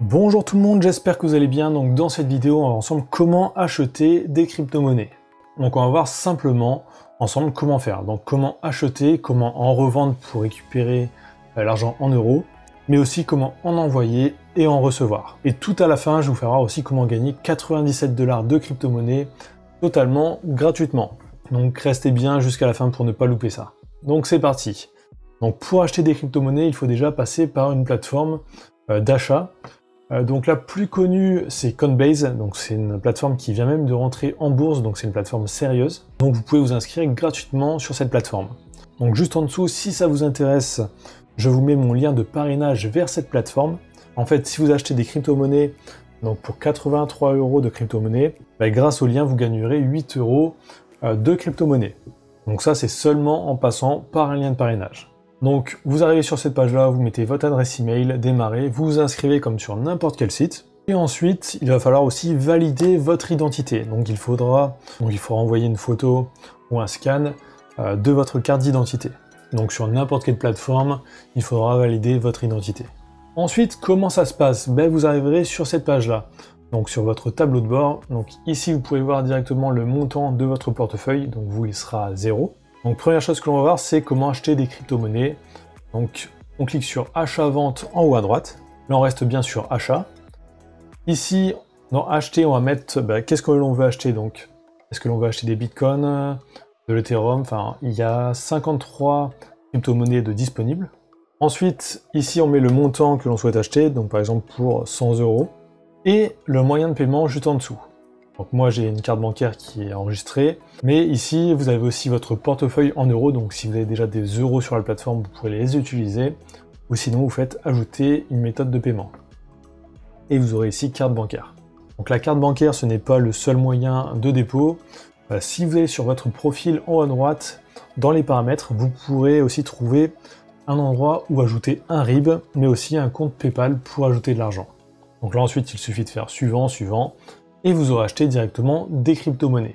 Bonjour tout le monde, j'espère que vous allez bien. Donc dans cette vidéo, on va voir ensemble comment acheter des crypto-monnaies. Donc on va voir simplement ensemble comment faire. Donc comment acheter, comment en revendre pour récupérer l'argent en euros, mais aussi comment en envoyer et en recevoir. Et tout à la fin, je vous ferai voir aussi comment gagner 97 $ de crypto-monnaies totalement gratuitement. Donc restez bien jusqu'à la fin pour ne pas louper ça. Donc c'est parti. Donc pour acheter des crypto-monnaies, il faut déjà passer par une plateforme d'achat. Donc la plus connue, c'est Coinbase, donc c'est une plateforme qui vient même de rentrer en bourse, donc c'est une plateforme sérieuse. Donc vous pouvez vous inscrire gratuitement sur cette plateforme. Donc juste en dessous, si ça vous intéresse, je vous mets mon lien de parrainage vers cette plateforme. En fait, si vous achetez des crypto-monnaies, donc pour 83 € de crypto-monnaies, grâce au lien, vous gagnerez 8 € de crypto-monnaies. Donc ça, c'est seulement en passant par un lien de parrainage. Donc vous arrivez sur cette page-là, vous mettez votre adresse email, démarrez, vous vous inscrivez comme sur n'importe quel site. Et ensuite, il va falloir aussi valider votre identité. Donc il faudra envoyer une photo ou un scan de votre carte d'identité. Donc sur n'importe quelle plateforme, il faudra valider votre identité. Ensuite, comment ça se passe? Vous arriverez sur cette page-là. Donc sur votre tableau de bord. Donc ici, vous pouvez voir directement le montant de votre portefeuille. Donc vous, il sera à 0. Donc première chose que l'on va voir, c'est comment acheter des crypto-monnaies. Donc on clique sur achat-vente en haut à droite. Là on reste bien sur achat. Ici, dans acheter, on va mettre qu'est-ce que l'on veut acheter. Donc est-ce que l'on veut acheter des bitcoins, de l'Ethereum, enfin il y a 53 crypto-monnaies de disponibles. Ensuite, ici on met le montant que l'on souhaite acheter, donc par exemple pour 100 €. Et le moyen de paiement juste en dessous. Donc moi j'ai une carte bancaire qui est enregistrée, mais ici vous avez aussi votre portefeuille en euros, donc si vous avez déjà des euros sur la plateforme, vous pourrez les utiliser, ou sinon vous faites ajouter une méthode de paiement. Et vous aurez ici carte bancaire. Donc la carte bancaire, ce n'est pas le seul moyen de dépôt. Si vous allez sur votre profil en haut à droite, dans les paramètres, vous pourrez aussi trouver un endroit où ajouter un RIB, mais aussi un compte PayPal pour ajouter de l'argent. Donc là ensuite, il suffit de faire suivant, et vous aurez acheté directement des crypto-monnaies.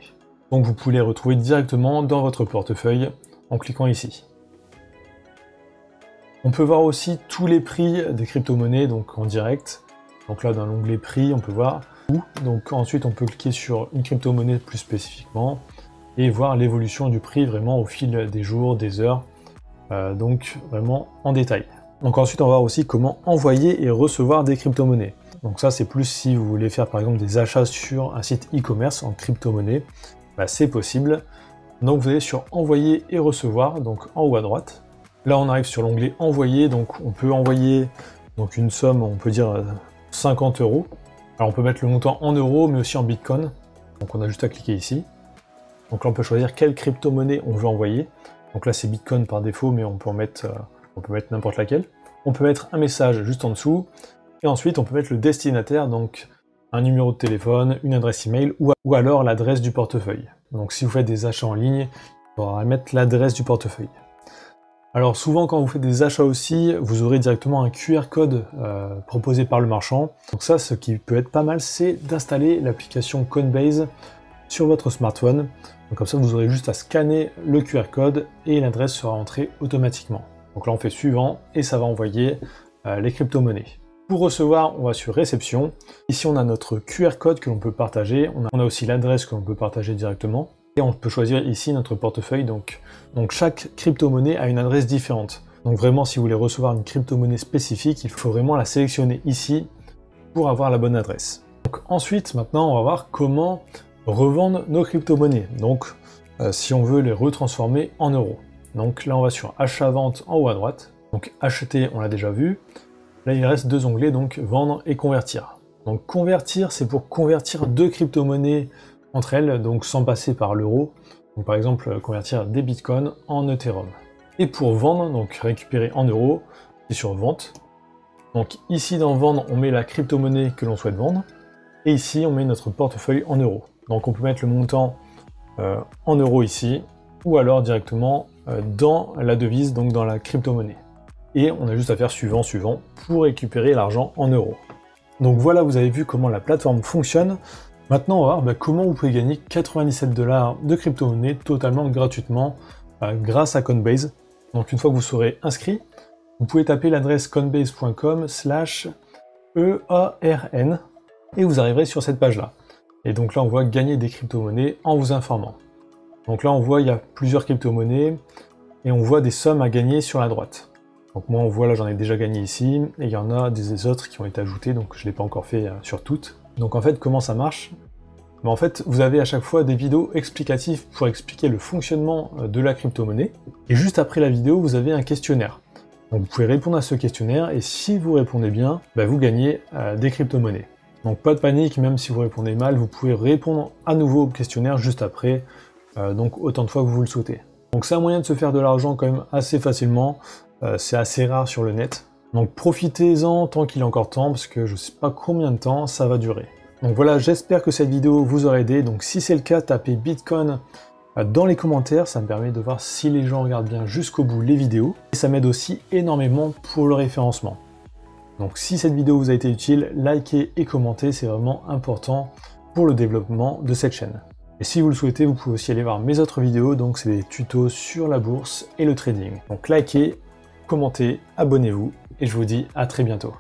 Donc vous pouvez les retrouver directement dans votre portefeuille en cliquant ici. On peut voir aussi tous les prix des crypto-monnaies donc en direct. Donc là dans l'onglet prix, on peut voir où. Donc ensuite on peut cliquer sur une crypto-monnaie plus spécifiquement et voir l'évolution du prix vraiment au fil des jours, des heures, donc vraiment en détail. Donc ensuite on va voir aussi comment envoyer et recevoir des crypto-monnaies. Donc ça c'est plus si vous voulez faire par exemple des achats sur un site e-commerce en crypto-monnaie, c'est possible. Donc vous allez sur envoyer et recevoir, donc en haut à droite. Là on arrive sur l'onglet envoyer, donc on peut envoyer donc une somme, on peut dire 50 €. Alors on peut mettre le montant en euros mais aussi en bitcoin. Donc on a juste à cliquer ici. Donc là on peut choisir quelle crypto-monnaie on veut envoyer. Donc là c'est bitcoin par défaut mais on peut mettre n'importe laquelle. On peut mettre un message juste en dessous. Et ensuite, on peut mettre le destinataire, donc un numéro de téléphone, une adresse email ou alors l'adresse du portefeuille. Donc si vous faites des achats en ligne, il faudra mettre l'adresse du portefeuille. Alors souvent, quand vous faites des achats aussi, vous aurez directement un QR code proposé par le marchand. Donc ça, ce qui peut être pas mal, c'est d'installer l'application Coinbase sur votre smartphone. Donc comme ça, vous aurez juste à scanner le QR code et l'adresse sera entrée automatiquement. Donc là, on fait suivant et ça va envoyer les crypto-monnaies. Pour recevoir, on va sur réception. Ici, on a notre QR code que l'on peut partager. On a aussi l'adresse que l'on peut partager directement. Et on peut choisir ici notre portefeuille. Donc chaque crypto-monnaie a une adresse différente. Donc vraiment, si vous voulez recevoir une crypto-monnaie spécifique, il faut vraiment la sélectionner ici pour avoir la bonne adresse. Donc ensuite, maintenant, on va voir comment revendre nos crypto-monnaies. Donc si on veut les retransformer en euros. Donc là, on va sur achat-vente en haut à droite. Donc acheter, on l'a déjà vu. Là, il reste deux onglets, donc vendre et convertir. Donc convertir, c'est pour convertir deux crypto-monnaies entre elles, donc sans passer par l'euro. Donc par exemple, convertir des bitcoins en Ethereum. Et pour vendre, donc récupérer en euros, c'est sur vente. Donc ici dans vendre, on met la crypto-monnaie que l'on souhaite vendre. Et ici, on met notre portefeuille en euros. Donc on peut mettre le montant en euros ici, ou alors directement dans la devise, donc dans la crypto-monnaie. Et on a juste à faire suivant pour récupérer l'argent en euros. Donc voilà, vous avez vu comment la plateforme fonctionne. Maintenant, on va voir comment vous pouvez gagner 97 $ de crypto-monnaie totalement gratuitement grâce à Coinbase. Donc une fois que vous serez inscrit, vous pouvez taper l'adresse coinbase.com/. EARN, et vous arriverez sur cette page-là. Et donc là, on voit gagner des crypto-monnaies en vous informant. Donc là, on voit il y a plusieurs crypto-monnaies, et on voit des sommes à gagner sur la droite. Donc moi, on voit là, j'en ai déjà gagné ici, et il y en a des autres qui ont été ajoutés, donc je ne l'ai pas encore fait sur toutes. Donc en fait, comment ça marche? Mais en fait, vous avez à chaque fois des vidéos explicatives pour expliquer le fonctionnement de la crypto-monnaie. Et juste après la vidéo, vous avez un questionnaire. Donc vous pouvez répondre à ce questionnaire, et si vous répondez bien, vous gagnez des crypto-monnaies. Donc pas de panique, même si vous répondez mal, vous pouvez répondre à nouveau au questionnaire juste après, donc autant de fois que vous le souhaitez. Donc c'est un moyen de se faire de l'argent quand même assez facilement, c'est assez rare sur le net. Donc profitez-en tant qu'il est encore temps, parce que je ne sais pas combien de temps ça va durer. Donc voilà, j'espère que cette vidéo vous aura aidé. Donc si c'est le cas, tapez Bitcoin dans les commentaires, ça me permet de voir si les gens regardent bien jusqu'au bout les vidéos. Et ça m'aide aussi énormément pour le référencement. Donc si cette vidéo vous a été utile, likez et commentez, c'est vraiment important pour le développement de cette chaîne. Et si vous le souhaitez, vous pouvez aussi aller voir mes autres vidéos, donc c'est des tutos sur la bourse et le trading. Donc likez, commentez, abonnez-vous, et je vous dis à très bientôt.